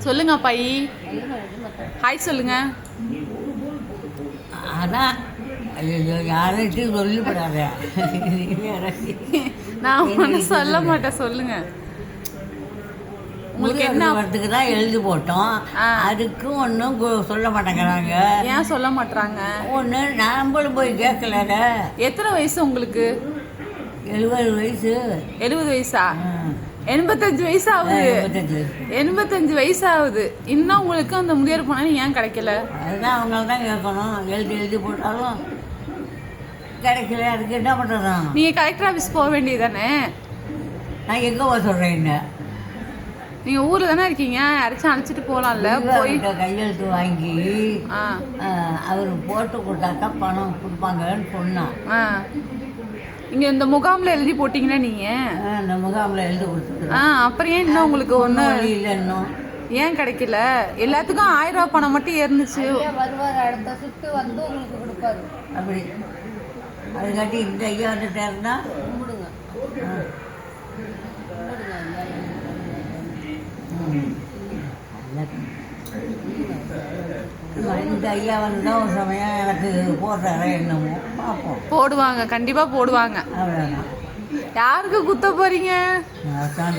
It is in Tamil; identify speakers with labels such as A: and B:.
A: சொல்லுங்க அப்பாயி. ஹாய் சொல்லுங்க.
B: அதான் யார்கிட்டையும் சொல்லிப்படாத.
A: நான் ஒன்றும் சொல்ல மாட்டேன், சொல்லுங்க. உங்களுக்கு என்ன
B: வரத்துக்கு தான் எழுதி போட்டோம், அதுக்கும் ஒன்றும் சொல்ல மாட்டேங்கிறாங்க.
A: ஏன் சொல்ல மாட்டாங்க?
B: ஒன்று நம்மளும் போய் கேட்கல.
A: எத்தனை வயசு உங்களுக்கு?
B: 70 வயசு.
A: 70 வயசா? 85 வயசு ஆகுது. 85 வயசு ஆகுது. இன்னும் உங்களுக்கு அந்த முதியோர் பணம் ஏன் கிடைக்கல?
B: அதுதான் அவங்கள தான் கேட்கணும். எழுதி போட்டாலும் கிடைக்கல, அதுக்கு என்ன பண்ணுறதா?
A: நீங்கள் கலெக்டர் ஆஃபீஸ் போக வேண்டியதானே?
B: நான் எங்கே போக சொல்கிறேன்?
A: நீங்கள் ஊரில் தானே இருக்கீங்க, யாராச்சும் அழைச்சிட்டு போகலாம்ல. போயிட்டு
B: கையெழுத்து வாங்கி அவர் போட்டு கொடுத்தாக்கா பணம் கொடுப்பாங்கன்னு சொன்னான்.
A: இங்கே இந்த முகாமில் எழுதி போட்டிங்கன்னா நீங்கள்?
B: இந்த முகாமில் எழுதி கொடுத்துருக்கேன்.
A: அப்புறம் ஏன் இன்னும் உங்களுக்கு ஒன்றும்
B: இல்லை? இன்னும்
A: ஏன் கிடைக்கல? எல்லாத்துக்கும் 1000 ரூபா பணம் மட்டும் ஏறிச்சு.
C: வருவார், அடுத்த சுட்டு வந்து உங்களுக்கு கொடுப்பாரு.
B: அப்படி அதுக்காட்டி இந்த ஐயா வந்துட்டாருன்னா
C: கும்பிடுங்க.
B: இந்த ஐயா வந்து ஒரு சமயம் எனக்கு போடுறாரா என்னமோ பார்ப்போம்.
A: போடுவாங்க, கண்டிப்பா போடுவாங்க.
B: அவ்வளோதான்.
A: யாருக்கு குத்த போறீங்க?
B: அதான்